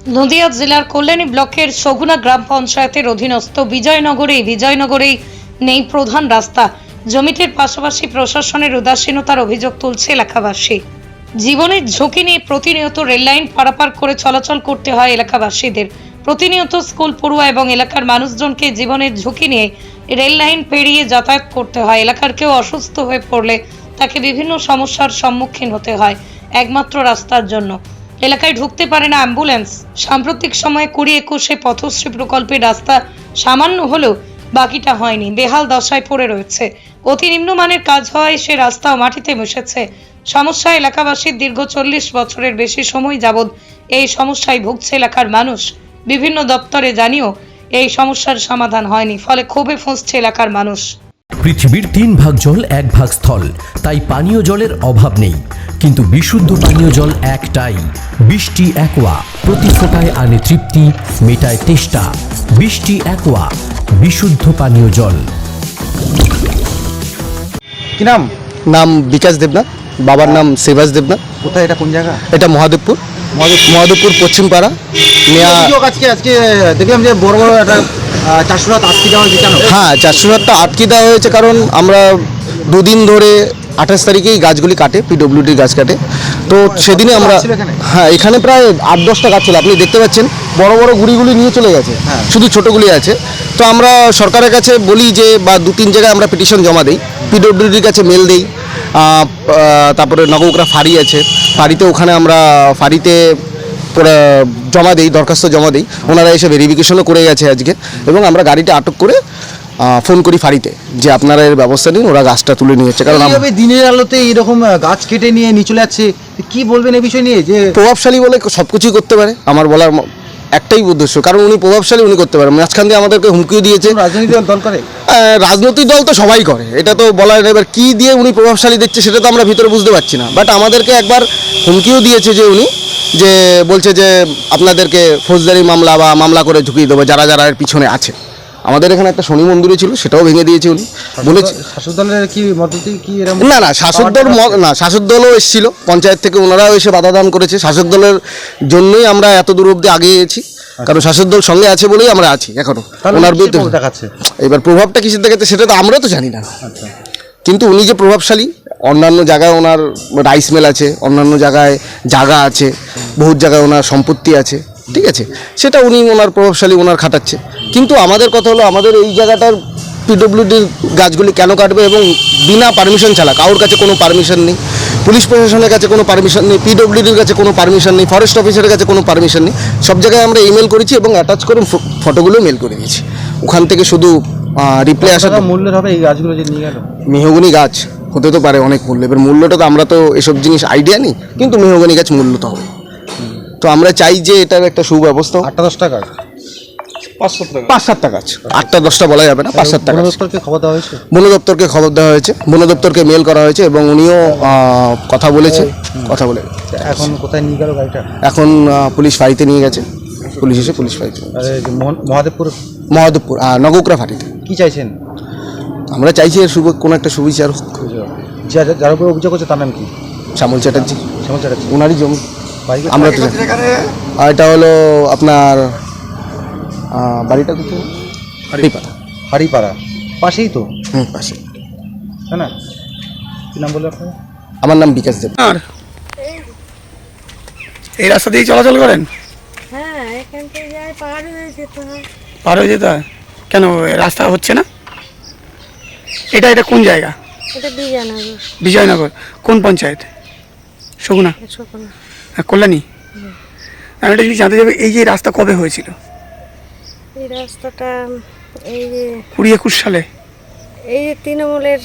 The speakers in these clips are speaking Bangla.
নদিয়া জেলার কল্যাণী ব্লকের সগুনা গ্রাম পঞ্চায়েতের অধীনস্থ বিজয়নগরেই নেই প্রধান রাস্তা। জমিটির পাশাপাশি প্রশাসনের উদাসীনতার অভিযোগ তুলছে এলাকাবাসী। জীবনের ঝুঁকি নিয়ে প্রতিনিয়ত রেললাইন পারাপার করে চলাচল করতে হয় এলাকাবাসীদের। প্রতিনিয়ত স্কুল পড়ুয়া এবং এলাকার মানুষজনকে জীবনের ঝুঁকি নিয়ে রেললাইন পেরিয়ে যাতায়াত করতে হয়। এলাকার কেউ অসুস্থ হয়ে পড়লে তাকে বিভিন্ন সমস্যার সম্মুখীন হতে হয় একমাত্র রাস্তার জন্য। এলাকায় ঢুকতে পারে না অ্যাম্বুলেন্স। সাম্প্রতিক সময়ে 20-21 পথশ্রী প্রকল্পের রাস্তা সামান্য হলেও বাকিটা হয়নি, বেহাল দশায় পড়ে রয়েছে। অতি নিম্নমানের কাজ হওয়ায় সে রাস্তাও মাটিতে মিশেছে। সমস্যা এলাকাবাসীর দীর্ঘ 40 বছরের বেশি সময় যাবৎ এই সমস্যায় ভুগছে এলাকার মানুষ। বিভিন্ন দপ্তরে জানিয়েও এই সমস্যার সমাধান হয়নি, ফলে ক্ষোভে ফুঁসছে এলাকার মানুষ। পৃথিবীর 3 ভাগ জল 1 ভাগ স্থল, তাই পানীয় জলের অভাব নেই। কিন্তু বিশুদ্ধ পানীয় জল একটাই, বৃষ্টি অ্যাকোয়া। প্রতি ফোঁটায় আনে তৃপ্তি, মেটায় তেষ্টা। বৃষ্টি অ্যাকোয়া, বিশুদ্ধ পানীয় জল। কি নাম? নাম বিকাশ দেবনাথ, বাবার নাম শিবাস দেবনাথ। কোথায়, এটা কোন জায়গা? এটা মহাদেবপুর, মহাদেবপুর পশ্চিমপাড়া। আজকে দেখলাম যে বড় বড় একটা 400 রাত আটকে দেওয়া হয়েছে, কেন? হ্যাঁ, 400 রাতটা আটকে দেওয়া হয়েছে কারণ আমরা 2 দিন ধরে 28 তারিখেই গাছগুলি কাটে, পিডব্লিউডির গাছ কাটে। তো সেদিনে আমরা হ্যাঁ এখানে প্রায় 8-10টা গাছ ছিল, আপনি দেখতে পাচ্ছেন। বড় বড় গুড়িগুলি নিয়ে চলে গেছে, শুধু ছোটোগুলি আছে। তো আমরা সরকারের কাছে বলি যে, বা 2-3 জায়গায় আমরা পিটিশন জমা দিই, পিডব্লিউডির কাছে মেল দিই। তারপরে নগরকরা ফাঁড়ি আছে, ফাঁড়িতে ওখানে আমরা ফাঁড়িতে জমা দিই, দরখাস্ত জমা দিই। ওনারা এসে ভেরিফিকেশনও করে গেছে আজকে, এবং আমরা গাড়িটা আটক করে ফোন করি ফাঁড়িতে যে আপনারা এর ব্যবস্থা নিন। ওরা গাছটা তুলে নিয়ে যাচ্ছে, কারণ দিনের আলোতে এরকম গাছ কেটে নিয়ে চলে যাচ্ছে। কি বলবেন এই বিষয় নিয়ে? যে প্রভাবশালী বলে সব কিছুই করতে পারে, আমার বলার একটাই উদ্দেশ্য, কারণ উনি প্রভাবশালী, উনি করতে পারেন। মাঝখান দিয়ে আমাদেরকে হুমকিও দিয়েছে। রাজনৈতিক দল করে? রাজনৈতিক দল তো সবাই করে, এটা তো বলার। এবার কী দিয়ে উনি প্রভাবশালী দেখছে সেটা তো আমরা ভিতরে বুঝতে পারছি না। বাট আমাদেরকে একবার হুমকিও দিয়েছে যে উনি, যে বলছে যে আপনাদেরকে ফৌজদারি মামলা বা মামলা করে ঢুকিয়ে দেবো যারা যারা এর পিছনে আছে। আমাদের এখানে একটা শনি মন্দিরও ছিল, সেটাও ভেঙে দিয়েছে উনি। বলেছে শাসক দলের কি মদতে কি এরকম? না, শাসক দল না, শাসক দলও এসেছিল পঞ্চায়েত থেকে, ওনারাও এসে বাধা দান করেছে। শাসক দলের জন্যই আমরা এত দূর অব্দি আগে গেছি, কারণ শাসক দল সঙ্গে আছে বলেই আমরা আছি এখনো। ওনার বিরুদ্ধে দেখাচ্ছে। এবার প্রভাবটা কিসের দেখাচ্ছে সেটা তো আমরা তো জানি না, কিন্তু উনি যে প্রভাবশালী, অন্যান্য জায়গায় ওনার রাইস মিল আছে, অন্যান্য জায়গায় জায়গা আছে, বহুত জায়গায় ওনার সম্পত্তি আছে, ঠিক আছে, সেটা উনি ওনার প্রভাবশালী ওনার খাটাচ্ছে। কিন্তু আমাদের কথা হলো, আমাদের এই জায়গাটার পিডব্লিউডির গাছগুলি কেন কাটবে, এবং বিনা পারমিশন ছাড়া, কারোর কাছে কোনো পারমিশন নেই, পুলিশ প্রশাসনের কাছে কোনো পারমিশন নেই, পিডব্লিউডির কাছে কোনো পারমিশন নেই, ফরেস্ট অফিসারের কাছে কোনো পারমিশন নেই। সব জায়গায় আমরা ইমেল করেছি এবং অ্যাটাচ করে ফটোগুলো মেল করে দিয়েছি। ওখান থেকে শুধু রিপ্লাই আসা। মূল্যের হবে এই গাছগুলো যে নিয়ে গেল? মেহগনি গাছ হতে তো পারে অনেক মূল্য, এবার মূল্যটা তো আমরা তো এসব জিনিস আইডিয়া নেই, কিন্তু মেহগনি গাছ মূল্য তো হবে। তো আমরা চাই যে এটার একটা সুব্যবস্থা। 8-10টা গাছ, 5-7টা গাছ, 8টা-10টা বলা যাবে না, 5-7টা গাছ। বন দপ্তরকে খবর দেওয়া হয়েছে? বন দপ্তরকে খবর দেওয়া হয়েছে, বন দপ্তরকে মেল করা হয়েছে, এবং উনিও কথা বলে। এখন কোথায় নিয়ে গেল গাড়িটা? এখন পুলিশ ফাঁড়িতে নিয়ে গেছে, পুলিশ এসে পুলিশ ফাঁড়িতে। মহাদেবপুর নগরকরা ফাঁড়িতে। কি চাইছেন? আমরা চাইছি এর কোনো একটা সুবিচার হোক। যার উপরে অভিযোগ হচ্ছে তার নাম কি? শ্যামল চ্যাটার্জি। শ্যামল চ্যাটার্জি, ওনারই জমি। আমরা তো এটা হলো আপনার বাড়িটা কোথায়? হাড়িপাড়া পাশেই তো? পাশে। তাই না? কি নাম বললো আপনার? আমার নাম বিকাশ দেব। আর এই রাস্তা দিয়ে চলাচল করেন? হ্যাঁ, এখান থেকে যাই, পার হয়ে যেতে হয়। পার হয়ে যেতে হয় কেন? রাস্তা হচ্ছে না? এটা কোন জায়গা? এটা বিজয়নগর। বিজয়নগর কোন পঞ্চায়েত? সগুনা, কল্যাণী। আমি এটা যদি জানতে চাই, এই যে রাস্তা কবে হয়েছিল? এই রাস্তাটা এই যে 20-21 সালে, এই যে তৃণমূলের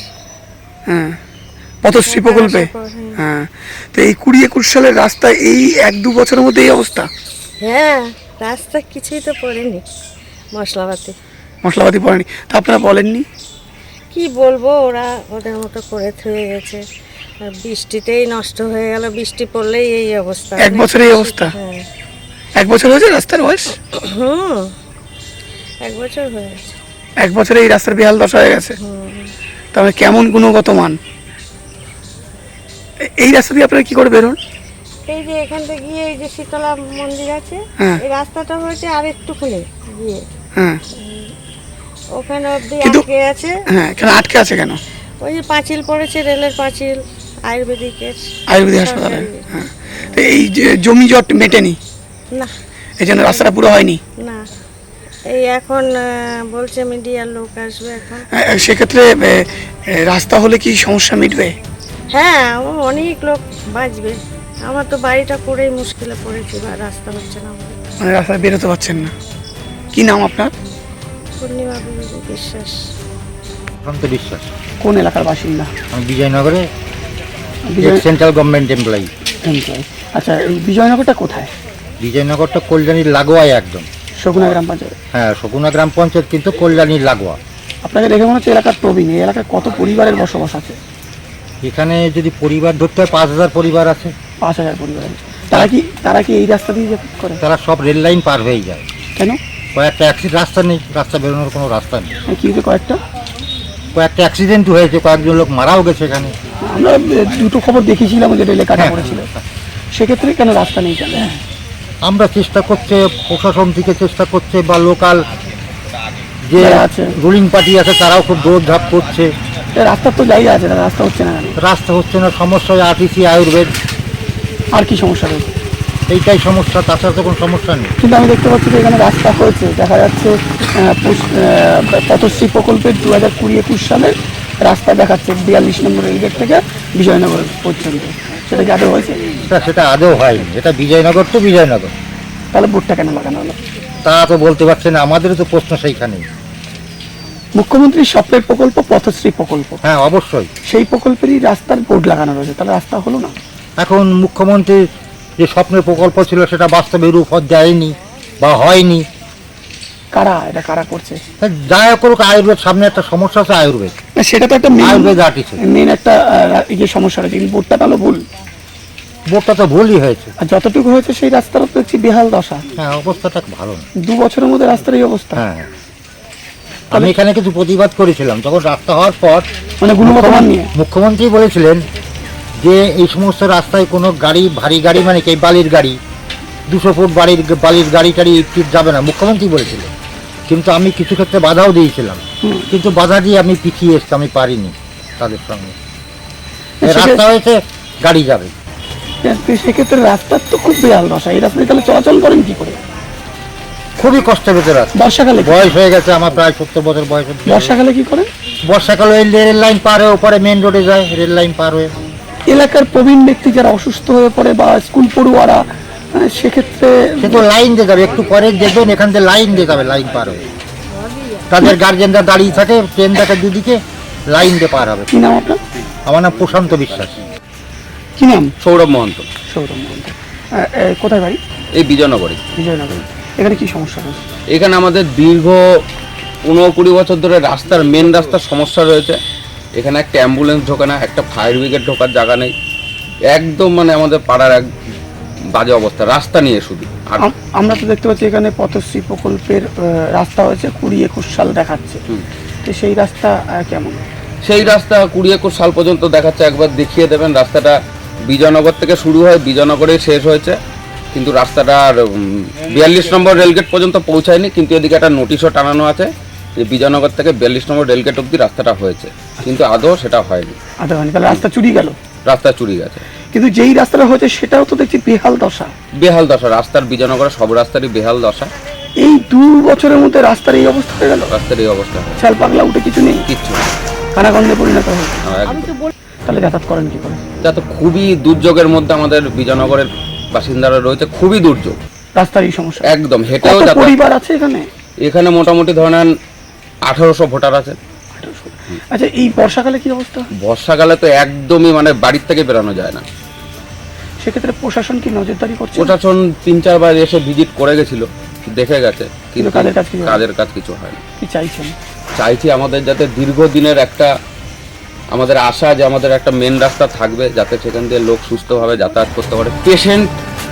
হ্যাঁ, পথশ্রী প্রকল্পে। হ্যাঁ, তো এই 20-21 সালের রাস্তা এই 1-2 বছরের মধ্যে এই অবস্থা? হ্যাঁ, রাস্তা কিছুই তো পড়েনি, মশলাপাতি পড়েনি। তা আপনারা বলেননি? কি বলবো, ওরা ওদের মতো করে থুয়ে গেছে। আর বৃষ্টিতেই নষ্ট হয়ে গেল, বৃষ্টি পড়লেই এই অবস্থা। 1 বছরে এই অবস্থা? হ্যাঁ। 1 বছর হয়েছে রাস্তার বয়স? 1 বছর হয়ে গেছে। 1 বছরে এই রাস্তার বেহাল দশা হয়ে গেছে। তাহলে কেমন গুণগত মান? এই রাস্তা দিয়ে আপনারা কি করে বেরোন? এই যে এখান থেকে গিয়ে এই যে শীতলা মন্দির আছে, হ্যাঁ। এই রাস্তাটা হয়েছে আর একটুখানি গিয়ে হ্যাঁ ওখানে অবধি কিন্তু- আটকে আছে। হ্যাঁ কেন আটকে আছে কেন? ওই যে পাঁচিল পড়েছে, রেলের পাঁচিল, আয়ুর্বেদিকের আয়ুর্বেদিক হাসপাতালে। সরকারি। হ্যাঁ তো এই যে জমি জট মেটেনি, না এই জন্য রাস্তাটা পুরো হয়নি। না, এই এখন বলছে মিডিয়ার লোক আসবে এখন। সেক্ষেত্রে রাস্তা হলে কি সমস্যা মিটবে? হ্যাঁ, অনেক লোক বাঁচবে। আমার তো বাড়িটা করেই মুশকিলে পড়েছি, বা রাস্তা হচ্ছে না আমাদের। মানে রাস্তায় বেরোতে পারছেন না। কি নাম আপনার? পূর্ণিমা বিশ্বাস। প্রশান্ত বিশ্বাস, কোন এলাকার বাসিন্দা? আমি বিজয়নগরে বিজয় সেন্ট্রাল গভর্নমেন্ট এমপ্লয়ি। এমপ্লয়ি। আচ্ছা এই বিজয়নগরটা কোথায়? বিজয়নগরটা কল্যাণীর লাগোয়ায় একদম। শকুনা গ্রাম পঞ্চায়েত। হ্যাঁ, শকুনা গ্রাম পঞ্চায়েত কিন্তু কল্যাণীর লাগোয়া। আপনাকে দেখে মনে হচ্ছে এলাকার প্রবীণ। এই এলাকায় কত পরিবারের বসবাস আছে? এখানে যদি পরিবার ধরতে হয় 5,000 পরিবার আছে। 5,000 পরিবার আছে। তারা কি এই রাস্তা দিয়ে যাতায়াত করে? তারা সব রেল লাইন পার হয়ে যায়। কেন? কয়েকটা রাস্তা নেই, রাস্তা বেরোনোর কোনো রাস্তা নেই। কি হয়েছে কয়েকটা? কয়েকটা অ্যাক্সিডেন্ট হয়েছে, কয়েকজন লোক মারাও গেছে এখানে। আমরা দুটো খবর দেখেছিলাম যে রেলে কাটা হ্যাঁ। পড়েছিল। সেক্ষেত্রে কেন রাস্তা নেই কেন? আমরা চেষ্টা করছে, প্রশাসন থেকে চেষ্টা করছে, বা লোকাল যে যারা আছে। রুলিং পার্টি আছে তারাও খুব দৌড়ঝাঁপ করছে। রাস্তার তো জায়গা আছে, রাস্তা হচ্ছে না কেন? রাস্তা হচ্ছে না, সমস্যা হয় আরটিসি, আয়ুর্বেদ, আর কি সমস্যা রয়েছে? এইটাই সমস্যা, তাছাড়া তো কোনো সমস্যা নেই। কিন্তু আমি দেখতে পাচ্ছি যে এখানে রাস্তা হয়েছে, দেখা যাচ্ছে পথশ্রী প্রকল্পের 2020-21 সালের রাস্তা দেখাচ্ছে 42 নম্বর রেলগেট থেকে বিজয়নগর পর্যন্ত। সেটা কি আদৌ হয়েছে? সেটা আদৌ হয়নি। এটা বিজয়নগর তো বিজয়নগর, তাহলে বোর্ডটা কেন লাগানো হলো? তা তো বলতে পারছে না, আমাদেরও তো প্রশ্ন সেইখানেই। মুখ্যমন্ত্রীর স্বপ্নের প্রকল্প পথশ্রী প্রকল্প, হ্যাঁ অবশ্যই। সেই প্রকল্পেরই রাস্তার বোর্ড লাগানো রয়েছে, তাহলে রাস্তা হলো না। এখন মুখ্যমন্ত্রীর যে স্বপ্নের প্রকল্প ছিল সেটা বাস্তবে রূপ দেয়নি বা হয়নি। কারা করছে? যা করুক, আয়ুর্বেদ সামনে একটা সমস্যা আছে, আয়ুর্বেদ। না, সেটা তো একটা আয়ুর্বেদ আর্টিস্ট, মেন একটা এই যে সমস্যা রয়েছে, কিন্তু বোর্ডটা তাহলে ভুল। বোর্ডটা তো ভুলই হয়েছে। আর যতটুকু হয়েছে সেই রাস্তার তো দেখছি বেহাল দশা। হ্যাঁ, অবস্থাটা ভালো না। 2 বছরের মধ্যে রাস্তার এই অবস্থা। হ্যাঁ, আমি এখানে কিছু প্রতিবাদ করেছিলাম যখন রাস্তা হওয়ার পর। মানে গুণগত মান নিয়ে মুখ্যমন্ত্রী বলেছিলেন যে এই সমস্ত রাস্তায় কোনো গাড়ি, ভারী গাড়ি মানে কি বালির গাড়ি, 200 ফুট বালির গাড়ি টাড়ি ইট যাবে না, মুখ্যমন্ত্রী বলেছিলেন। কিন্তু আমি কিছু ক্ষেত্রে বাধাও দিয়েছিলাম, কিন্তু বাধা দিয়ে আমি পিছিয়ে এসছি, আমি পারিনি তাদের সঙ্গে। রাস্তা হয়েছে, গাড়ি যাবে। সেক্ষেত্রে রাস্তার তো খুব বেহাল দশা। এই রাস্তায় তাহলে চলাচল করেন কি করে? খুবই কষ্টের ভেতরে আছে। বর্ষাকালে বয়স হয়ে গেছে আমার, প্রায় 70 বছর বয়স হচ্ছে। বর্ষাকালে কি করেন? বর্ষাকালে ওই রেল লাইন পার হয়ে ওপরে মেন রোডে যায়, রেল লাইন পার হয়ে। এলাকার প্রবীণ ব্যক্তি যারা অসুস্থ হয়ে পড়ে বা স্কুল পড়ুয়ারা, সেক্ষেত্রে সে তো লাইন দিয়ে যাবে, একটু পরে দেখবেন এখান থেকে লাইন দিয়ে যাবে, লাইন পার হয়ে। তাদের গার্জেনরা দাঁড়িয়ে থাকে, ট্রেন দেখে দুদিকে, লাইন দিয়ে পার হবে। কি নাম আপনার? আমার নাম প্রশান্ত বিশ্বাস। কি নাম? সৌরভ মহন্ত। সৌরভ মহন্ত। কোথায় বাড়ি? এই বিজয়নগরে। বিজয়নগর। এখানে কি সমস্যা রয়েছে? এখানে আমাদের দীর্ঘ 15-20 বছর ধরে রাস্তার মেন রাস্তার সমস্যা রয়েছে। এখানে একটা অ্যাম্বুলেন্স ঢোকে না, একটা ফায়ার ব্রিগেড ঢোকার জায়গা নেই। একদম মানে আমাদের পাড়ার এক বাজে অবস্থা রাস্তা নিয়ে শুধু। আর আমরা তো দেখতে পাচ্ছি এখানে পথশ্রী প্রকল্পের রাস্তা হয়েছে 20-21 সাল দেখাচ্ছে। তো সেই রাস্তা কেমন? সেই রাস্তা 20-21 সাল পর্যন্ত দেখাচ্ছে। একবার দেখিয়ে দেবেন, রাস্তাটা বিজয়নগর থেকে শুরু হয়, বিজয়নগরে শেষ হয়েছে। কিন্তু রাস্তাটা আর 42 নম্বর রেলগেট পর্যন্ত পৌঁছায়নি। কিন্তু এদিকে একটা নোটিশও টানানো আছে যে বিজয়নগর থেকে 42 নম্বর রেলগেট অবধি রাস্তাটা হয়েছে, কিন্তু আদৌ সেটা হয়নি। তাহলে রাস্তা চুরি গেল। রাস্তা চুরি গেছে। কিন্তু যেই রাস্তাটা হয়েছে সেটাও তো দেখছি বেহাল দশা। বেহাল দশা রাস্তার, বিজয়নগরের সব রাস্তারই বেহাল দশা। এই 2 বছরের মধ্যে রাস্তার এই অবস্থা হয়ে গেল। রাস্তার এই অবস্থা হয়, ছাল পাগলা উঠে কিছু নেই, কিচ্ছু কানাগন্ধে পরিণত হয়। একদম। তাহলে যাতায়াত করেন কি করে? যাতে খুবই দুর্যোগের মধ্যে আমাদের বিজয়নগরের বাসিন্দারা রয়েছে, খুবই দুর্যোগ। রাস্তার এই সমস্যা একদম হেঁটেও কত যাতায়াত। পরিবার আছে এখানে? এখানে মোটামুটি ধরেন 1800 ভোটার আছে। আচ্ছা, এই বর্ষাকালে কি অবস্থা? বর্ষাকালে তো একদমই মানে বাড়ির থেকে বেরোনো যায় না। সেক্ষেত্রে প্রশাসন কি নজরদারি করছে? প্রশাসন 3-4 বার এসে ভিজিট করে গেছিল, দেখে গেছে, কিন্তু কাজের কাজ কিছু হয়নি। কাজের কাজ কিছু হয়নি। কি চাইছেন? চাইছি আমাদের যাতে দীর্ঘদিনের একটা আমাদের আশা যে আমাদের একটা মেন রাস্তা থাকবে, যাতে সেখান দিয়ে লোক সুস্থভাবে যাতায়াত করতে পারে। পেশেন্ট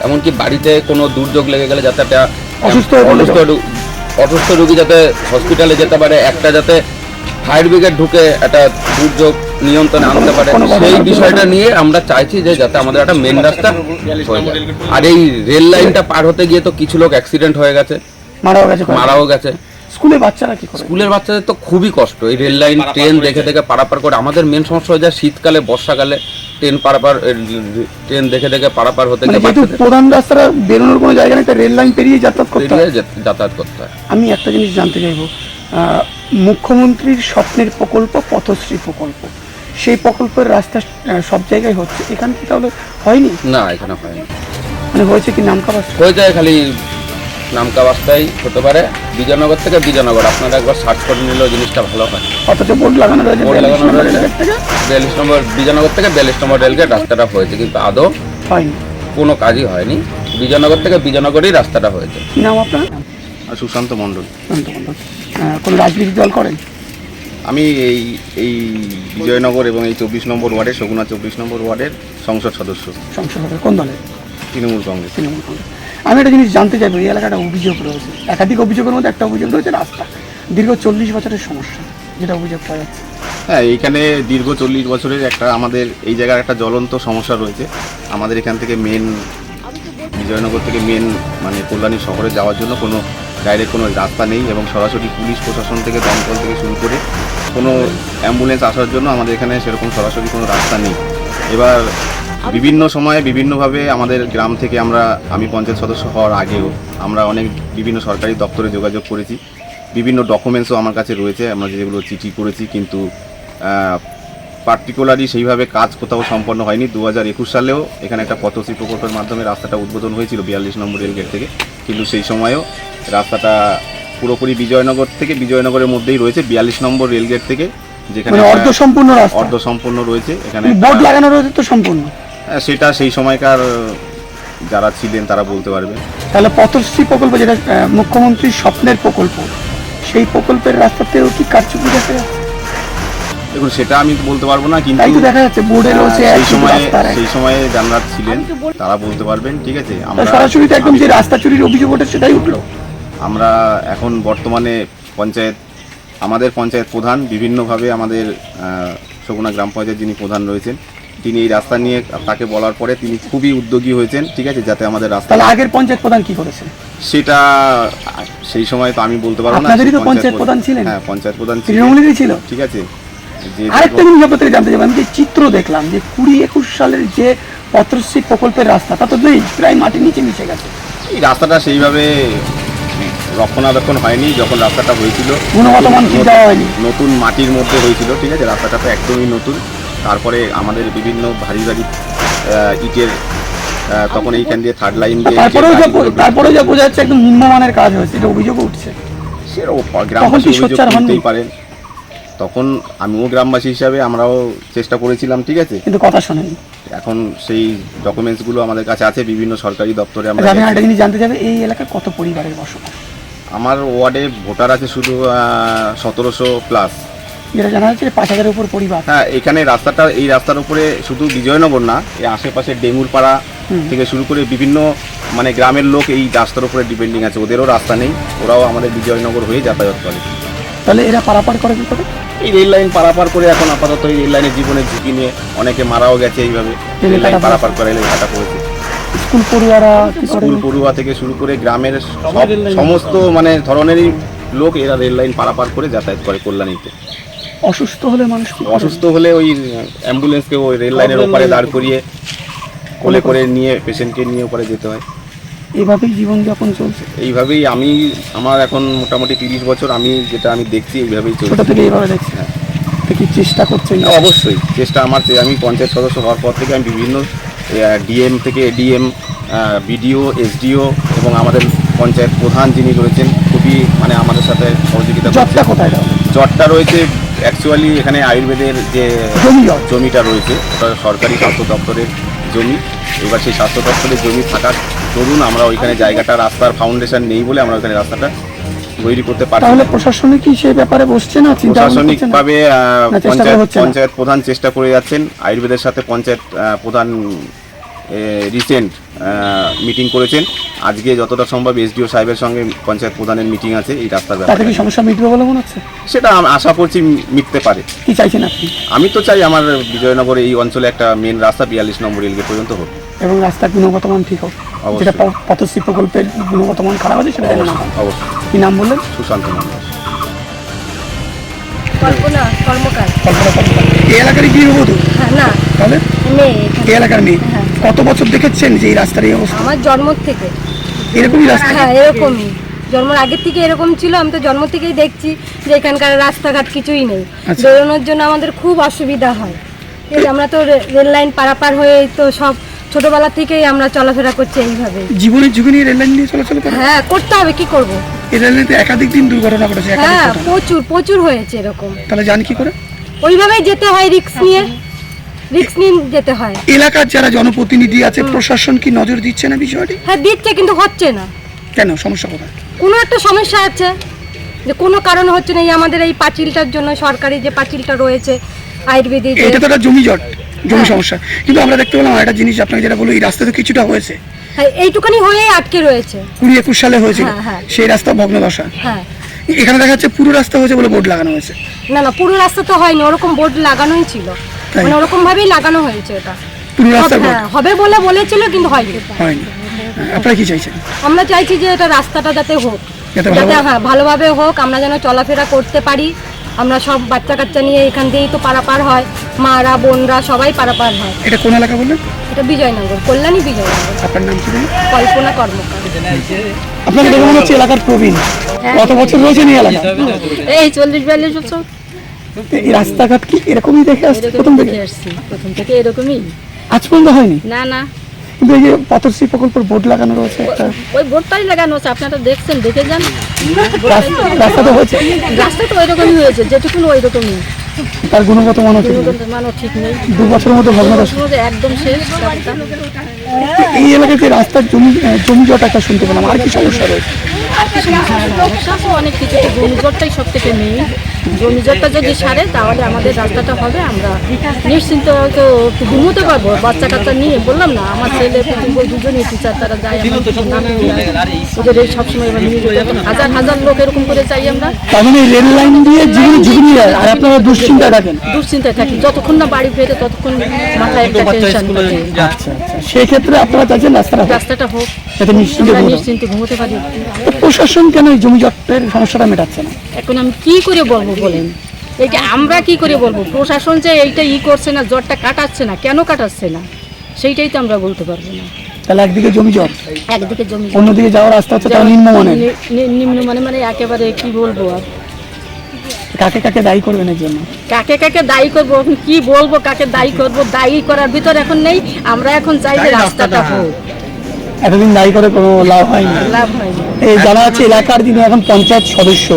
এমনকি বাড়িতে কোনো দুর্যোগ লেগে গেলে যাতে একটা অসুস্থ রোগী যাতে হসপিটালে যেতে পারে, একটা যাতে ফায়ার ব্রিগেড ঢুকে একটা দুর্যোগ নিয়ন্ত্রণে আনতে পারে, সেই বিষয়টা নিয়ে আমরা চাইছি যে যাতে আমাদের একটা মেন রাস্তা হয়ে যায়। আর এই রেল লাইনটা পার হতে গিয়ে তো কিছু লোক অ্যাক্সিডেন্ট হয়ে গেছে, মারাও গেছে। স্কুলে বাচ্চারা কি করে? স্কুলের বাচ্চাদের তো খুবই কষ্ট, এই রেল লাইন ট্রেন দেখে দেখে পারাপার করে। আমাদের মেন সমস্যা হয়ে যায় শীতকালে, বর্ষাকালে ট্রেন দেখে দেখে পারাপার হতে গিয়ে যেহেতু প্রধান রাস্তাটা বেরোনোর কোনো জায়গা নেই, তাই রেল লাইন পেরিয়ে যাতায়াত করতে হয়। যাতায়াত করতে হয়। আমি একটা জিনিস জানতে চাইবো, মুখ্যমন্ত্রীর স্বপ্নের প্রকল্প পথশ্রী প্রকল্প, সেই প্রকল্পের রাস্তা সব জায়গায় হচ্ছে, এখানে কি তাহলে হয়নি? না, এখানে হয়নি। মানে হয়েছে কি নামকা বাস? হয়ে যায় খালি নামকা বাস্তাই হতে পারে, বিজয়নগর থেকে বিজয়নগর। আপনারা একবার সার্চ করে নিলেও জিনিসটা ভালো হয়। অথচ বোর্ড লাগানো রয়েছে বোর্ড লাগানো 42 নম্বর রয়েছে। রেলগেট থেকে, 42 নম্বর বিজয়নগর থেকে 42 নম্বর রেলগেট রাস্তাটা হয়েছে, কিন্তু আদৌ হয়নি, কোনো কাজই হয়নি। বিজয়নগর থেকে বিজয়নগরই রাস্তাটা হয়েছে। কি নাম আপনার? সুশান্ত মণ্ডল। শান্ত মণ্ডল। কোনো রাজনীতি দল করেন? আমি এই বিজয়নগর এবং এই 24 নম্বর ওয়ার্ডের, শগুনা 24 নম্বর ওয়ার্ডের সংসদ সদস্য। সংসদ সদস্য কোন দলের? তৃণমূল কংগ্রেস। তৃণমূল কংগ্রেস। আমি একটা জিনিস জানতে চাইবো, এই এলাকাটা অভিযোগ রয়েছে, একাধিক অভিযোগের মধ্যে একটা অভিযোগ রয়েছে রাস্তা, দীর্ঘ 40 বছরের সমস্যা, যেটা অভিযোগ পাওয়া যাচ্ছে। হ্যাঁ, এইখানে দীর্ঘ 40 বছরের একটা আমাদের এই জায়গার একটা জ্বলন্ত সমস্যা রয়েছে। আমাদের এখান থেকে বিজয়নগর থেকে মানে কল্যাণী শহরে যাওয়ার জন্য কোনো ডাইরেক্ট কোনো রাস্তা নেই, এবং সরাসরি পুলিশ প্রশাসন থেকে, দমকল থেকে শুরু করে কোনো অ্যাম্বুলেন্স আসার জন্য আমাদের এখানে সেরকম সরাসরি কোনো রাস্তা নেই। এবার বিভিন্ন সময়ে বিভিন্নভাবে আমাদের গ্রাম থেকে আমি পঞ্চায়েত সদস্য হওয়ার আগেও আমরা বিভিন্ন সরকারি দপ্তরে যোগাযোগ করেছি, বিভিন্ন ডকুমেন্টসও আমার কাছে রয়েছে, আমরা যেগুলো চিঠি করেছি, কিন্তু পার্টিকুলারলি সেইভাবে কাজ কোথাও সম্পন্ন হয়নি। 2021 সালেও এখানে একটা পথশ্রী প্রকল্পের মাধ্যমে রাস্তাটা উদ্বোধন হয়েছিল 42 নম্বর রেলগেট থেকে, কিন্তু সেই সময়ও রাস্তাটা পুরোপুরি বিজয়নগরের মধ্যেই রয়েছে। 42 নম্বর রেলগেট থেকে, যেখানে অর্ধসম্পূর্ণ রয়েছে, এখানে বোর্ড লাগানো রয়েছে তো সম্পূর্ণ। সেটা সেই সময়কার যারা ছিলেন তারা বলতে পারবে। তাহলে পথশ্রী প্রকল্প, যেটা মুখ্যমন্ত্রীর স্বপ্নের প্রকল্প, সেই প্রকল্পের রাস্তাতেও কি কারচুপি দেখা যাচ্ছে? দেখুন, সেটা আমি বলতে পারবো না, কিন্তু তাই তো দেখা যাচ্ছে বোর্ডে রয়েছে সেই সময়ে যারা ছিলেন তারা বলতে পারবেন। ঠিক আছে, সরাসরি তো একদম যে রাস্তা চুরির অভিযোগ ওঠে সেটাই উঠলো। আমরা এখন বর্তমানে আমাদের পঞ্চায়েত প্রধান বিভিন্নভাবে, আমাদের শগুনা গ্রাম পঞ্চায়েত যিনি প্রধান রয়েছেন, তিনি এই রাস্তা নিয়ে তাকে বলার পরে তিনি খুবই উদ্যোগী হয়েছেন। ঠিক আছে, যাতে আমাদের রাস্তা। তাহলে আগের পঞ্চায়েত প্রধান কি করেছে সেটা সেই সময় তো আমি বলতে পারবো না। আপনাদেরই তো পঞ্চায়েত প্রধান ছিলেন। হ্যাঁ, পঞ্চায়েত প্রধান তৃণমূলেরই ছিল। ঠিক আছে, আরেকটা জিনিস আপনাদের জানতে চাই, আমি যে চিত্র দেখলাম যে 20-21 সালের যে পথশ্রী প্রকল্পের রাস্তা, তা তো নেই, প্রায় মাটির নিচে মিশে গেছে। এই রাস্তাটা সেইভাবে রক্ষণাবেক্ষণ হয়নি। যখন রাস্তাটা হয়েছিল গুণগত মান ঠিক দেওয়া হয়নি, নতুন মাটির মধ্যে হয়েছিল। ঠিক আছে, রাস্তাটা তো একদমই নতুন। তারপরে আমাদের বিভিন্ন ভারী ইটের, তখন এইখান দিয়ে থার্ড লাইন দিয়ে, তারপরে যা বোঝা যাচ্ছে একদম নিম্নমানের কাজ হয়েছে, এটা অভিযোগ উঠছে। গ্রামবাসী অভিযোগ করতেই পারেন। তখন আমিও গ্রামবাসী হিসাবে আমরাও চেষ্টা করেছিলাম। ঠিক আছে, কিন্তু কথা শোনেনি। এখন সেই ডকুমেন্টসগুলো আমাদের কাছে আছে, বিভিন্ন সরকারি দপ্তরে। আমি একটা জিনিস জানতে চাই, এই এলাকায় কত পরিবারের বসবাস? আমার ওয়ার্ডে ভোটার আছে শুধু 1700+। যেটা জানা যাচ্ছে 5000-এর উপর পরিবার। হ্যাঁ, এখানে এই রাস্তার উপরে শুধু বিজয়নগর না, এই আশেপাশে ডেঙ্গুরপাড়া থেকে শুরু করে বিভিন্ন মানে গ্রামের লোক এই রাস্তার উপরে ডিপেন্ডিং আছে। ওদেরও রাস্তা নেই, ওরাও আমাদের বিজয়নগর হয়ে যাতায়াত করে। তাহলে এরা পারাপার করে কি করে? এই রেল লাইন পারাপার করে এখন আপাতত এই রেল লাইনের জীবনের ঝুঁকি নিয়ে অনেকে মারাও গেছে এইভাবে রেল লাইন পারাপার করে, ঘাটা পড়েছে। স্কুল পড়ুয়া থেকে শুরু করে গ্রামের সমস্ত মানে ধরনেরই লোক এরা রেল লাইন পারাপার করে যাতায়াত করে কল্যাণীতে। অসুস্থ হলে ওই অ্যাম্বুলেন্সকে ওই রেল লাইনের ওপারে দাঁড় করিয়ে কোলে করে নিয়ে পেশেন্টকে নিয়ে ওপারে যেতে হয়। এইভাবেই জীবনযাপন চলছে। এইভাবেই আমার এখন মোটামুটি 30 বছর, আমি দেখছি এইভাবেই চলছে। ছোট থেকে এইভাবে দেখছি। হ্যাঁ, কি চেষ্টা করছেন? অবশ্যই চেষ্টা। আমি পঞ্চায়েত সদস্য হওয়ার পর থেকে আমি বিভিন্ন ডিএম থেকে এডিএম, বিডিও, এসডিও এবং আমাদের পঞ্চায়েত প্রধান যিনি রয়েছেন খুবই মানে আমাদের সাথে সহযোগিতা করছেন। কোথায় জটটা রয়েছে অ্যাকচুয়ালি এখানে আয়ুর্বেদের যে জমিটা রয়েছে, ওটা সরকারি স্বাস্থ্য দপ্তরের জমি। এবার সেই স্বাস্থ্য দপ্তরের জমি থাকার দরুন আমরা ওইখানে জায়গাটা, রাস্তার ফাউন্ডেশন নেই বলে আমরা ওখানে রাস্তাটা তৈরি করতে পারি। তাহলে প্রশাসনিক কি সেই ব্যাপারে বসছে না? প্রশাসনিকভাবে পঞ্চায়েত প্রধান চেষ্টা করে যাচ্ছেন। আয়ুর্বেদের সাথে পঞ্চায়েত প্রধান রিসেন্ট মিটিং করেছেন, আজকে যতটা সম্ভব এসডিও সাহেবের সঙ্গে পঞ্চায়েত প্রধানের মিটিং আছে এই রাস্তার তাতে ব্যাপারে। কি সমস্যা মিটবে বলে মনে হচ্ছে? সেটা আশা করছি মিটতে পারে। কি চাইছেন আপনি? আমি তো চাই আমার বিজয়নগরে এই অঞ্চলে একটা মেন রাস্তা 42 নম্বর রেলগেট পর্যন্ত হোক। এবং রাস্তার গুণগত মান ঠিক হোক, অবশ্যই। যেটা পথশ্রী প্রকল্পের গুণগত মান খারাপ আছে সেটা যেন না হয়। অবশ্যই। কি নাম বললেন? সুশান্ত মন্ডল। কল্পনা কর্মকার। কল্পনা কর্মকার। এই এলাকারই গৃহবধূ? না, তাহলে মেয়ে। এই এলাকার মেয়ে। কত বছর দেখেছেন যে এই রাস্তার এই অবস্থা? আমার জন্ম থেকে। এরকমই রাস্তা? হ্যাঁ, এরকমই। জন্মের আগের থেকে এরকম ছিল। আমি তো জন্ম থেকেই দেখছি যে এখানকার রাস্তাঘাট কিছুই নেই। আচ্ছা। বেরোনোর জন্য আমাদের খুব অসুবিধা হয়। এই আমরা তো রেল লাইন পারাপার হয়ে তো সব ছোটবেলা থেকেই আমরা চলাফেরা করছি এইভাবে। জীবনের ঝুঁকি নিয়ে রেল লাইন দিয়ে চলাচল করে? হ্যাঁ, করতে হবে, কি করব। এই রেল লাইনে একাধিক দিন দুর্ঘটনা ঘটেছে, একাধিক হ্যাঁ, ঘটনা। প্রচুর প্রচুর হয়েছে এরকম। তাহলে জান কি করে? ওইভাবেই যেতে হয়, রিস্ক নিয়ে যেতে হয়। এলাকার যারা জনপ্রতিনিধি আছে, প্রশাসন কি নজর দিচ্ছে না বিষয়টি? হ্যাঁ, দিচ্ছে, কিন্তু হচ্ছে না। কেন, সমস্যা কোথায়? কোনো একটা সমস্যা আছে, যে কোনো কারণ হচ্ছে না। এই আমাদের এই পাঁচিলটার জন্য, সরকারি যে পাঁচিলটা রয়েছে আয়ুর্বেদিক, এটা তো একটা জমি হ্যাঁ। সমস্যা। কিন্তু আমরা দেখতে পেলাম একটা জিনিস, আপনাকে যেটা বলবো, এই রাস্তা তো কিছুটা হয়েছে, হ্যাঁ, এইটুখানি হয়েই আটকে রয়েছে। 20-21 সালে হয়েছিল, হ্যাঁ, হ্যাঁ। সেই রাস্তা ভগ্নদশা। হ্যাঁ, এখানে দেখা যাচ্ছে পুরো রাস্তা হয়েছে বলে বোর্ড লাগানো হয়েছে। না না, পুরো রাস্তা তো হয়নি, ওরকম বোর্ড লাগানোই ছিল, তাই? মানে ওরকম ভাবেই লাগানো হয়েছে এটা। পুরো রাস্তা হ্যাঁ, হবে বলে বলেছিল, কিন্তু হয়নি। হয়নি। আপনারা কি চাইছেন? আমরা চাইছি যে এটা রাস্তাটা যাতে হোক, যাতে যাতে হ্যাঁ ভালোভাবে হোক, আমরা যেন চলাফেরা করতে পারি। আমরা সব বাচ্চা কাচ্চা নিয়ে এখান দিয়েই তো পারাপার হয়, মারা বোনরা সবাই পারাপার হয়। এটা কোন এলাকা বললেন? এটা বিজয়নগর, কল্যাণী বিজয়নগর। আপনার নাম কি বললেন? কল্পনা কর্মকার। আপনাকে দেখে মনে হচ্ছে এলাকার প্রবীণ। কত বছর রয়েছেন এই এলাকা? এই 40-42 বছর এই রাস্তাঘাট কি এরকমই দেখে আসছে প্রথম থেকে? আসছি, প্রথম থেকে এরকমই। আজ পর্যন্ত হয়নি? না না, কিন্তু এই যে পথশ্রী প্রকল্পের বোর্ড লাগানো রয়েছে একটা, ওই বোর্ডটাই লাগানো আছে, আপনারা দেখছেন, দেখে যান। রাস্তা তো হয়েছে, রাস্তা তো ওই রকমই হয়েছে, যেটুকুন ওই রকমই। তার গুণগত মান হচ্ছে মানও ঠিক নেই, 2 বছরের মধ্যে ভগ্নদশা। একদম শেষ রাস্তা। এই এলাকায় যে রাস্তার জমি জট একটা শুনতে পেলাম, আর কি সমস্যা রয়েছে? সমস্যা তো অনেক কিছু, ঘূর্ণিঝড়টাই সব থেকে মেইন। ঘূর্ণিঝড়টা যদি সারে তাহলে আমাদের রাস্তাটা হবে, আমরা নিশ্চিন্ত তো ঘুমোতে পারবো। বাচ্চা কাচ্চা নিয়ে বললাম না, আমার ছেলে দুজনই টিচার, তারা যায়, ওদের এই সবসময় এবার নিয়ে যেতে হবে। হাজার হাজার লোক এরকম করে চাই আমরা। তার মানে রেল লাইন দিয়ে জীবন ঝুঁকি নিয়ে, আর আপনারা দুশ্চিন্তায় থাকেন। দুশ্চিন্তায় থাকি, যতক্ষণ না বাড়ি ফেরে ততক্ষণ মাথায় একটা টেনশন থাকে। আচ্ছা, সেই ক্ষেত্রে আপনারা চাইছেন রাস্তাটা হোক, যাতে নিশ্চিন্তে আমরা ঘুমোতে পারেন। নিশ্চিন্তে ঘুমোতে পারি। প্রশাসন কেন এই জমি জটের সমস্যাটা মেটাচ্ছে না? এখন আমি কি করে বলবো বলেন, এইটা আমরা কি করে বলবো? প্রশাসন যে এইটা করছে না, জটটা কাটাচ্ছে না, কেন কাটাচ্ছে না, সেইটাই তো আমরা বলতে পারবো না। তাহলে একদিকে জমি জট, একদিকে জমি, অন্যদিকে যাওয়ার রাস্তা হচ্ছে তার নিম্নমানের। নিম্নমানে, মানে একেবারে কি বলবো আর, কাকে কাকে দায়ী করবেন এর জন্য? কাকে কাকে দায়ী করবো, এখন কি বলবো, কাকে দায়ী করবো? দায়ী করার ভিতর এখন নেই। আমরা এখন চাই যে রাস্তাটা হোক। এতদিন দায়ী করে কোনো লাভ হয়নি। লাভ হয়নি। এই জানা যাচ্ছে এলাকার যিনি এখন পঞ্চায়েত সদস্য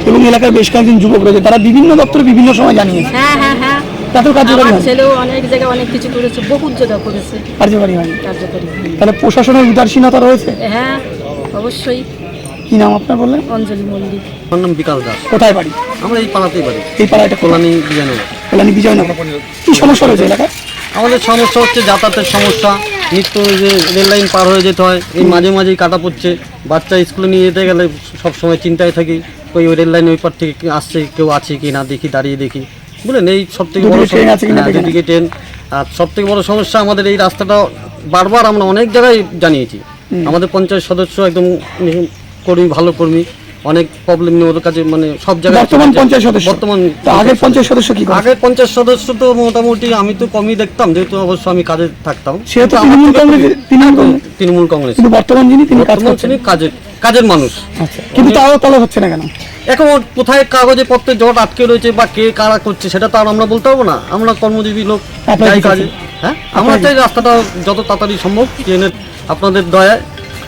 এবং এলাকার বেশ কয়েকজন যুবক রয়েছে, তারা বিভিন্ন দপ্তরে বিভিন্ন সময় জানিয়েছে, হ্যাঁ হ্যাঁ হ্যাঁ, তাতেও কার্যকরী আমার হয়নি। ছেলেও অনেক জায়গায় অনেক কিছু করেছে, বহুত জায়গা করেছে, কার্যকরী হয়নি। কার্যকরী হয়নি। তাহলে প্রশাসনের উদাসীনতা রয়েছে। হ্যাঁ, অবশ্যই। কি নাম আপনার বললেন? অঞ্জলি মন্দির। আমার নাম বিকাশ দাস। কোথায় বাড়ি? আমরা এই পাড়াতেই বাড়ি, এই পাড়াটা কল্যাণী বিজয়নগর। কল্যাণী বিজয়নগর। কি সমস্যা রয়েছে এলাকায়? আমাদের সমস্যা হচ্ছে যাতায়াতের সমস্যা, নিত্য ওই যে রেল লাইন পার হয়ে যেতে হয়, এই মাঝে মাঝেই কাটা পড়ছে। বাচ্চা স্কুলে নিয়ে যেতে গেলে সব সময় চিন্তায় থাকি, ওই রেল লাইন ওই পার থেকে আসছে, কেউ আছে কি না দেখি, দাঁড়িয়ে দেখি, বুঝলেন। এই সব থেকে বড় দুদিকে ট্রেন আছে কিনা দেখি না। দুদিকে ট্রেন। আর সব থেকে বড় সমস্যা আমাদের এই রাস্তাটা, বারবার আমরা অনেক জায়গায় জানিয়েছি। আমাদের পঞ্চায়েত সদস্য একদম কর্মী, ভালো কর্মী, অনেক প্রবলেম নিয়ে ওদের কাছে, মানে সব জায়গায়। বর্তমান পঞ্চায়েত সদস্য? বর্তমান তো আগের পঞ্চায়েত সদস্য কি করে? আগের পঞ্চায়েত সদস্য তো মোটামুটি আমি তো কমই দেখতাম, যেহেতু অবশ্য আমি কাজে থাকতাম। সে তো তৃণমূল কংগ্রেস, তৃণমূল কংগ্রেস। কিন্তু বর্তমান যিনি তিনি কাজ বর্তমান করছেন। তিনি কাজের মানুষ। আচ্ছা, কিন্তু তাও তাহলে হচ্ছে না কেন? এখন কোথায় কাগজে পত্রে জট আটকে রয়েছে বা কে কারা করছে সেটা তো আর আমরা বলতে পারবো না। আমরা কর্মজীবী লোক, আপনারা যাই কি কাজে। চাইছেন? হ্যাঁ, আমরা চাই রাস্তাটা যত তাড়াতাড়ি সম্ভব ট্রেনের, আপনাদের দয়ায়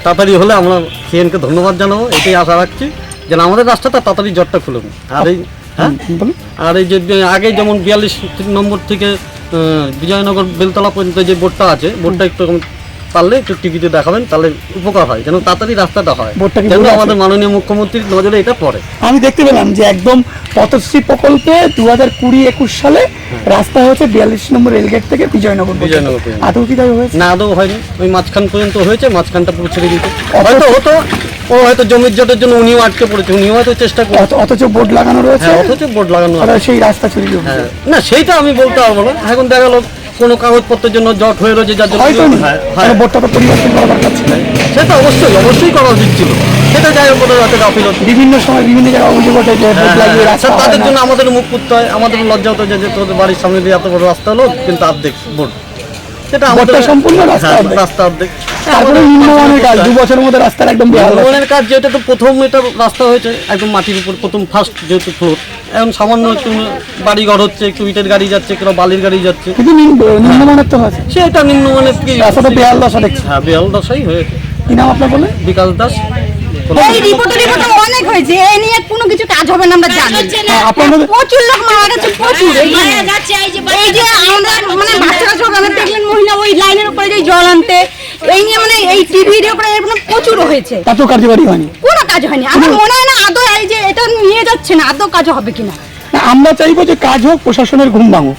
তাড়াতাড়ি হলে আমরা সিএনকে ধন্যবাদ জানাবো। এটাই আশা রাখছি যেন আমাদের রাস্তাটা তাড়াতাড়ি জটটা খুলুন। আর এই হ্যাঁ, বলুন। আর এই যে আগে যেমন 42 নম্বর থেকে বিজয়নগর বেলতলা পর্যন্ত যে বোর্ডটা আছে, বোর্ডটা একটু পারলে একটু টিভিতে দেখাবেন, তাহলে উপকার হয়, যেন তাড়াতাড়ি রাস্তাটা হয়, বোর্ডটা কি যেন বলে আছে? আমাদের মাননীয় মুখ্যমন্ত্রীর নজরে এটা পড়ে। আমি দেখতে পেলাম যে একদম পথশ্রী প্রকল্পে 2020-21 সালে রাস্তা হয়েছে 42 নম্বর রেলগেট থেকে বিজয়নগর পর্যন্ত। বিজয়নগর পর্যন্ত। আদৌ কি তাই হয়েছে? না, আদৌ হয়নি, ওই মাঝখান পর্যন্ত হয়েছে, মাঝখানটা পুরো ছেড়ে দিতে হয়তো হতো, ও হয়তো জমির জটের জন্য উনিও আটকে পড়েছে, উনিও হয়তো চেষ্টা করছে। অথচ বোর্ড লাগানো রয়েছে, হ্যাঁ, অথচ বোর্ড লাগানো আছে। আর সেই রাস্তা চুরি হ্যাঁ, না সেইটা আমি বলতে পারবো না, এখন দেখা গেল কোনো কাগজপত্রের জন্য জট হয়ে রয়েছে, যার জন্য হয়তো হ্যাঁ, হ্যাঁ, বোর্ডটা তো পরিবর্তন করা দরকার ছিল। সেটা অবশ্যই করা উচিত ছিল, সেটা যাই হোক রাতে গাফিলতি। বিভিন্ন সময় বিভিন্ন জায়গায় অভিযোগ ওঠে যে বোর্ড লাগিয়ে রাস্তা স্যার, হয় তাদের না। জন্য আমাদের মুখ করতে হয়, আমাদের লজ্জা হতো যে তোদের বাড়ির সামনে দিয়ে এত বড় রাস্তা হলো, কিন্তু অর্ধেক বোর্ড, সেটা আমাদের বোর্ডটা সম্পূর্ণ রাস্তা হ্যাঁ, অর্ধেক। রাস্তা অর্ধেক। তারপরে নিম্নমানের কাজ 2 বছরের মধ্যে রাস্তার একদম বেহাল অবস্থা। নির্মাণের কাজ যেটা তো প্রথম এটা রাস্তা হয়েছে একদম মাটির উপর, প্রথম ফার্স্ট যেহেতু ফ্লোর, এখন সামান্য একটু বাড়ি ঘর হচ্ছে, একটু ইটের গাড়ি যাচ্ছে, একটু বালির গাড়ি যাচ্ছে, কিন্তু নিম্নমানের তো আছে, সেটা নিম্নমানের কি রাস্তাটা বেহাল দশা দেখছি। হ্যাঁ, বেহাল দশাই হয়েছে। কি নাম আপনার বলে? বিকাশ দাস। এই রিপোর্ট অনেক হয়েছে, এ নিয়ে কোনো কিছু কাজ হবে না আমরা জানি। আপনাদের প্রচুর লোক মারা গেছে, প্রচুর। এই যে আমরা মানে বাচ্চা কাচ্চা আমরা দেখলেন মহিলা ওই লাইনের উপরে যে জল আনতে, এই নিয়ে মানে এই টিভির উপরে এরকম প্রচুর হয়েছে, এত কার্যকারী হয়নি। কোনো কাজ হয়নি। আমার মনে হয় না আদৌ এই যে এটা নিয়ে যাচ্ছে না, আদৌ কাজ হবে কিনা। না, আমরা চাইবো যে কাজ হোক, প্রশাসনের ঘুম ভাঙুক,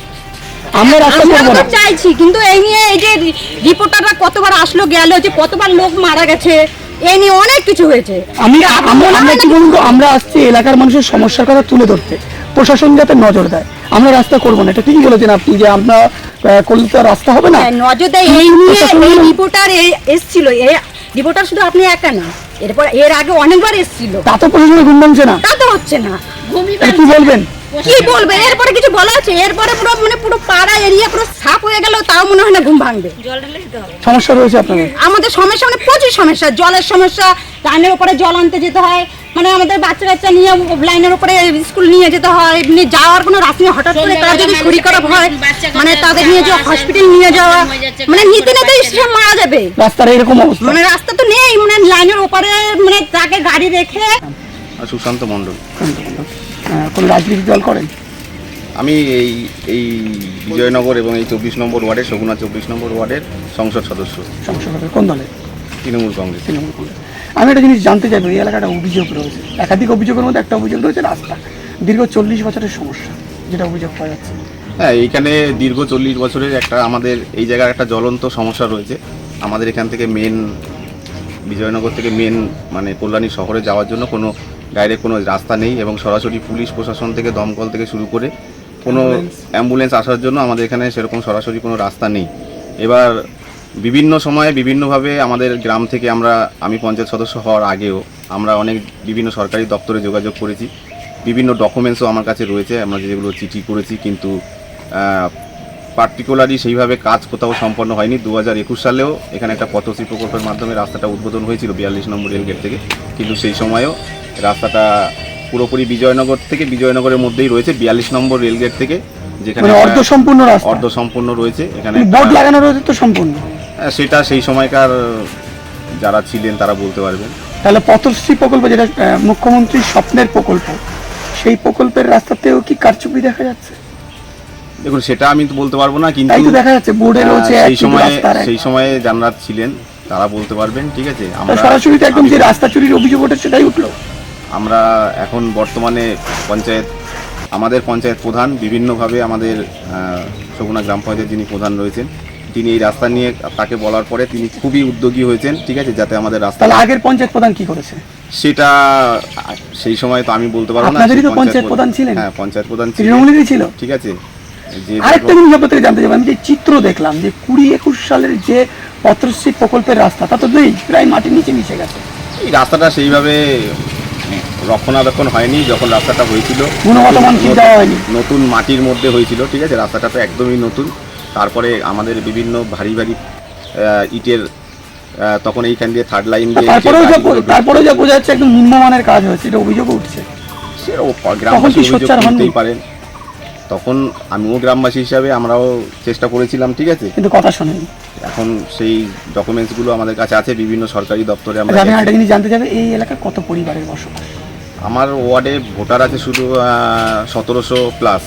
আমরা রাস্তা আমরা করবো তো না। চাইছি, কিন্তু এই নিয়ে এই যে রিপোর্টাররা কতবার আসলো গেল, যে কতবার লোক মারা গেছে, এই নিয়ে অনেক কিছু হয়েছে। আমরা কি বলবো, আমরা আসছি এলাকার মানুষের সমস্যার কথা তুলে ধরতে, প্রশাসন যাতে নজর দেয়। আমরা রাস্তা করবো না, এটা ঠিকই বলেছেন আপনি, যে আমরা করলে তো রাস্তা হবে না। হ্যাঁ, নজর দেয় এই নিয়ে। এই রিপোর্টার এসেছিল, এই রিপোর্টার শুধু আপনি একা না, এরপর এর আগে অনেকবার এসেছিল, তা তো প্রশাসনের ঘুম ভাঙছে না, তা তো হচ্ছে না। এটা কি বলবেন? কি বলবে, এরপরে কিছু বলা আছে? এরপরে পুরো মানে পুরো পাড়া এরিয়া পুরো সাফ হয়ে গেল, তাও মনে হয় না ঘুম ভাঙবে। সমস্যা রয়েছে আপনাদের? আমাদের সমস্যা মানে প্রচুর সমস্যা, জলের সমস্যা, লাইনের উপরে জল আনতে যেতে হয়, মানে আমাদের বাচ্চা কাচ্চা নিয়ে লাইনের উপরে স্কুল নিয়ে যেতে হয়, এমনি যাওয়ার কোনো রাস্তা নেই। হঠাৎ করে তারা যদি শরীর খারাপ হয়, মানে তাদের নিয়ে যাওয়া, হসপিটাল নিয়ে যাওয়া, মানে নিতে নিতে সে মারা যাবে। রাস্তার এরকম অবস্থা, মানে রাস্তা তো নেই, মানে লাইনের উপরে মানে তাকে গাড়ি রেখে। সুশান্ত মণ্ডল। কোন রাজনৈতিক দল করেন? আমি এই বিজয়নগর এবং এই 24 নম্বর ওয়ার্ডের, শগুনা 24 নম্বর ওয়ার্ডের সংসদ সদস্য, সংসদের কোন দলে? তৃণমূল কংগ্রেস। তৃণমূল কংগ্রেস। আমি একটা জিনিস জানতে চাইবো, এই এলাকাটা অভিযোগ রয়েছে, একাধিক অভিযোগের মধ্যে একটা অভিযোগ রয়েছে রাস্তা, দীর্ঘ 40 বছরের সমস্যা, যেটা অভিযোগ পাওয়া যাচ্ছে। হ্যাঁ, এইখানে দীর্ঘ 40 বছরের একটা আমাদের এই জায়গার একটা জ্বলন্ত সমস্যা রয়েছে। আমাদের এখান থেকে বিজয়নগর থেকে মানে কল্যাণী শহরে যাওয়ার জন্য কোনো ডাইরেক্ট কোনো রাস্তা নেই, এবং সরাসরি পুলিশ প্রশাসন থেকে, দমকল থেকে শুরু করে কোনো অ্যাম্বুলেন্স আসার জন্য আমাদের এখানে সেরকম সরাসরি কোনো রাস্তা নেই। এবার বিভিন্ন সময়ে বিভিন্নভাবে আমাদের গ্রাম থেকে আমি পঞ্চায়েত সদস্য হওয়ার আগেও আমরা বিভিন্ন সরকারি দপ্তরে যোগাযোগ করেছি, বিভিন্ন ডকুমেন্টসও আমার কাছে রয়েছে, আমরা যেগুলো চিঠি করেছি, কিন্তু পার্টিকুলারলি সেইভাবে কাজ কোথাও সম্পন্ন হয়নি। 2021 সালেও এখানে একটা পথশ্রী প্রকল্পের মাধ্যমে রাস্তাটা উদ্বোধন হয়েছিল 42 নম্বর রেলগেট থেকে, কিন্তু সেই সময়ও রাস্তাটা পুরোপুরি বিজয়নগরের মধ্যেই রয়েছে, 42 নম্বর রেলগেট থেকে, যেখানে অর্ধসম্পূর্ণ রাস্তা, অর্ধসম্পূর্ণ রয়েছে। এখানে বোর্ড লাগানো রয়েছে তো সম্পূর্ণ, সেটা সেই সময়কার যারা ছিলেন তারা বলতে পারবেন। তাহলে পথশ্রী প্রকল্প, যেটা মুখ্যমন্ত্রীর স্বপ্নের প্রকল্প, সেই প্রকল্পের রাস্তাতেও কি কারচুপি দেখা যাচ্ছে? দেখুন, সেটা আমি তো বলতে পারবো না, তাই কিন্তু তো দেখা যাচ্ছে বোর্ডে রয়েছে সেই সময়ে যারা ছিলেন তারা বলতে পারবেন। ঠিক আছে, সরাসরি তো একদম যে রাস্তা চুরির অভিযোগ ওঠে সেটাই উঠলো। আমরা এখন বর্তমানে আমাদের পঞ্চায়েত প্রধান বিভিন্নভাবে, আমাদের শগুনা গ্রাম পঞ্চায়েত যিনি প্রধান রয়েছেন, তিনি এই রাস্তা নিয়ে তাকে বলার পরে তিনি খুবই উদ্যোগী হয়েছেন। ঠিক আছে, যাতে আমাদের রাস্তা। তাহলে আগের পঞ্চায়েত প্রধান কি করেছে সেটা সেই সময় তো আমি বলতে পারবো না। আপনাদেরই তো পঞ্চায়েত প্রধান ছিলেন। হ্যাঁ, পঞ্চায়েত প্রধান তৃণমূলেরই ছিল। ঠিক আছে, আরেকটা জিনিস আপনার থেকে জানতে চাই, আমি যে চিত্র দেখলাম যে 20-21 সালের যে পথশ্রী প্রকল্পের রাস্তা, তা তো নেই, প্রায় মাটির নিচে মিশে গেছে। এই রাস্তাটা সেইভাবে রক্ষণাবেক্ষণ হয়নি। যখন রাস্তাটা হয়েছিল, গুণগত মান ঠিক দেওয়া হয়নি, নতুন মাটির মধ্যে হয়েছিল। ঠিক আছে, রাস্তাটা তো একদমই নতুন। তারপরে আমাদের বিভিন্ন ভারী ইটের, তখন এইখান দিয়ে থার্ড লাইন দিয়ে, তারপরেও যা বোঝা যাচ্ছে একদম নিম্নমানের কাজ হয়েছে, এটা অভিযোগ উঠছে। গ্রামবাসী অভিযোগ করতেই পারেন, তখন আমিও গ্রামবাসী হিসাবে আমরাও চেষ্টা করেছিলাম। ঠিক আছে, কিন্তু কথা শোনেনি। এখন সেই ডকুমেন্টসগুলো আমাদের কাছে আছে, বিভিন্ন সরকারি দপ্তরে। আমি একটা জিনিস জানতে চাই, এই এলাকার কত পরিবারের বসবাস? আমার ওয়ার্ডে ভোটার আছে শুধু 1700 প্লাস।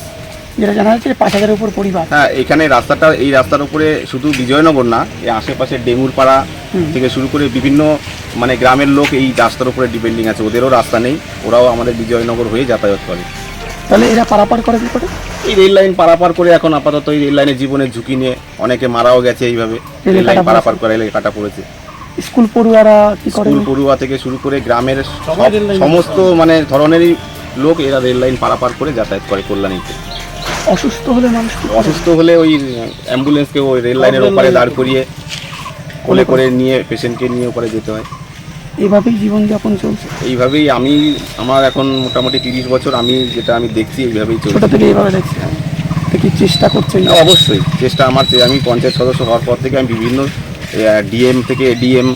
যেটা জানা যাচ্ছে 5,000-এর উপর পরিবার। হ্যাঁ, এখানে রাস্তাটা, এই রাস্তার উপরে শুধু বিজয়নগর না, এই আশেপাশে ডেঙ্গুরপাড়া থেকে শুরু করে বিভিন্ন মানে গ্রামের লোক এই রাস্তার উপরে ডিপেন্ডিং আছে। ওদেরও রাস্তা নেই, ওরাও আমাদের বিজয়নগর হয়ে যাতায়াত করে। তাহলে এরা পারাপার করে কি করে? এই রেল লাইন পারাপার করে এখন আপাতত এই রেল লাইনের জীবনের ঝুঁকি নিয়ে অনেকে মারাও গেছে এইভাবে। রেল লাইন পারাপার করে এলাকা কাটা পড়েছে। স্কুল পড়ুয়ারা কি করে? স্কুল পড়ুয়া থেকে শুরু করে গ্রামের সমস্ত মানে ধরনেরই লোক এরা রেল লাইন পারাপার করে যাতায়াত করে কল্যাণীতে। অসুস্থ হলে মানুষ অসুস্থ হলে ওই অ্যাম্বুলেন্সকে ওই রেল লাইনের ওপারে দাঁড় করিয়ে কোলে করে নিয়ে পেশেন্টকে নিয়ে ওপারে যেতে হয়। এইভাবেই জীবনযাপন চলছে। এইভাবেই আমার এখন মোটামুটি 30 বছর, আমি দেখছি এইভাবেই চলছে। ছোট থেকে এইভাবে দেখছি। কি চেষ্টা করছেন? অবশ্যই চেষ্টা আমি পঞ্চায়েত সদস্য হওয়ার পর থেকে আমি বিভিন্ন ডিএম থেকে এডিএম,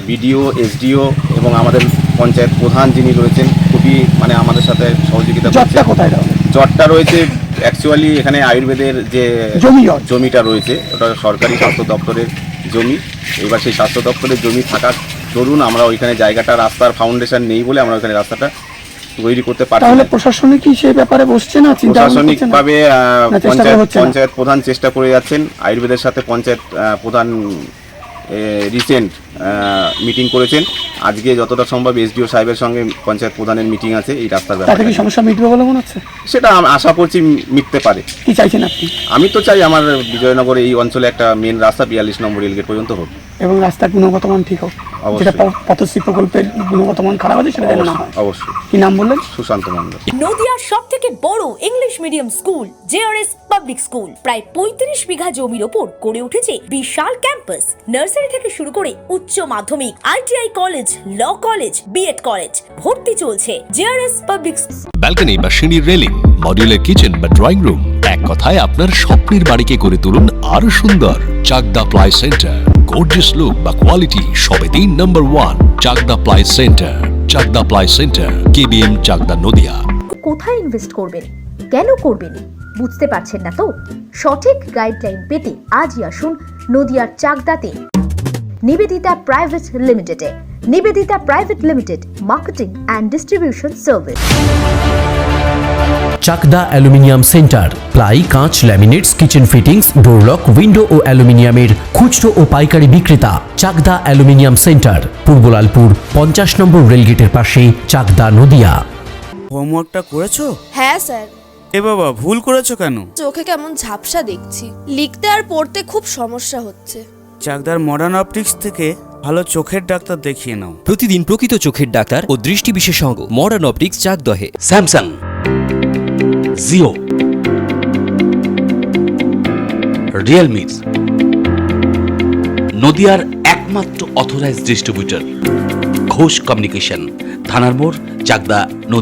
বিডিও, এসডিও এবং আমাদের পঞ্চায়েত প্রধান যিনি রয়েছেন খুবই মানে আমাদের সাথে সহযোগিতা করছেন। কোথায় চটটা রয়েছে অ্যাকচুয়ালি এখানে আয়ুর্বেদের যে জমিটা রয়েছে ওটা সরকারি স্বাস্থ্য দপ্তরের জমি। এবার সেই স্বাস্থ্য দপ্তরের জমি থাকার দরুন আমরা ওইখানে জায়গাটা, রাস্তার ফাউন্ডেশন নেই বলে আমরা ওইখানে রাস্তাটা তৈরি করতে পারছি। তাহলে প্রশাসনিক কি সেই ব্যাপারে বসছে না? প্রশাসনিকভাবে পঞ্চায়েত প্রধান চেষ্টা করে যাচ্ছেন। আয়ুর্বেদের সাথে পঞ্চায়েত প্রধান রিসেন্ট মিটিং করেছেন। আজকে যতটা সম্ভব এসডিও সাহেবের সঙ্গে পঞ্চায়েত প্রধানের মিটিং আছে এই রাস্তার ব্যাপারে। কি সমস্যা মিটবে বলে মনে হচ্ছে? সেটা আশা করছি মিটতে পারে। কি চাইছেন আপনি? আমি তো চাই আমার বিজয়নগরে এই অঞ্চলে একটা মেন রাস্তা 42 নম্বর রেলগেট পর্যন্ত হোক এবং রাস্তার গুণগত মান ঠিক হোক। যেটা পথশ্রী প্রকল্পের গুণগত মান খারাপ আছে সেটা যেন না হয়। অবশ্যই। কি নাম বললেন? সুশান্ত মণ্ডল। নদিয়ার সবথেকে বড় English medium school JRS public school প্রায় 35 বিঘা জমির ওপর গড়ে উঠেছে বিশাল ক্যাম্পাস। নার্সারি থেকে শুরু করে উচ্চ মাধ্যমিক, ITI college, law college, BEd college, ভর্তি চলছে জেআরএস পাবলিক। ব্যালকনি বা সিঁড়ির রেলিং, মডিউলার কিচেন বা ড্রয়িং রুম, এক কথায় আপনার স্বপ্নের বাড়িকে করে তুলুন আরো সুন্দর। Chakdah ply centre, gorgeous look বা কোয়ালিটি সবে 3 নম্বর 1 Chakdah ply centre. Chakdah ply centre, KBM, Chakdah, Nadia. কোথায় ইনভেস্ট করবেন, কেন করবেন বুঝতে পারছেন না তো? সঠিক গাইডলাইন পেতে আজই আসুন নদিয়ার চাকদাতে নিবেদিতা প্রাইভেট লিমিটেডে। Nivedita private limited, marketing and distribution service. Chakdah aluminium centre, ply, কাঁচ, laminates, kitchen fittings, door lock, window ও অ্যালুমিনিয়ামের খুচরো ও পাইকারি বিক্রেতা। Chakdah aluminium centre, Purbalalpur 50 number রেলগেটের পাশে, চাকদা, নদিয়া। হোমওয়ার্কটা করেছো? হ্যাঁ স্যার। এ বাবা, ভুল করেছো কেন? চোখে কেমন ঝাপসা দেখছি, লিখতে আর পড়তে খুব সমস্যা হচ্ছে। চাকদার মডার্ন অপটিক্স থেকে ভালো চোখের ডাক্তার দেখিয়ে নাও। প্রতিদিন প্রকৃত চোখের ডাক্তার ও দৃষ্টি বিশেষজ্ঞ মডার্ন অপটিক্স, চাকদহে। স্যামসাং, জিও, রিয়েলমি, নদিয়ার একমাত্র অথরাইজড ডিস্ট্রিবিউটর ঘোষ কমিউনিকেশন, থানার মোড়, চাকদা।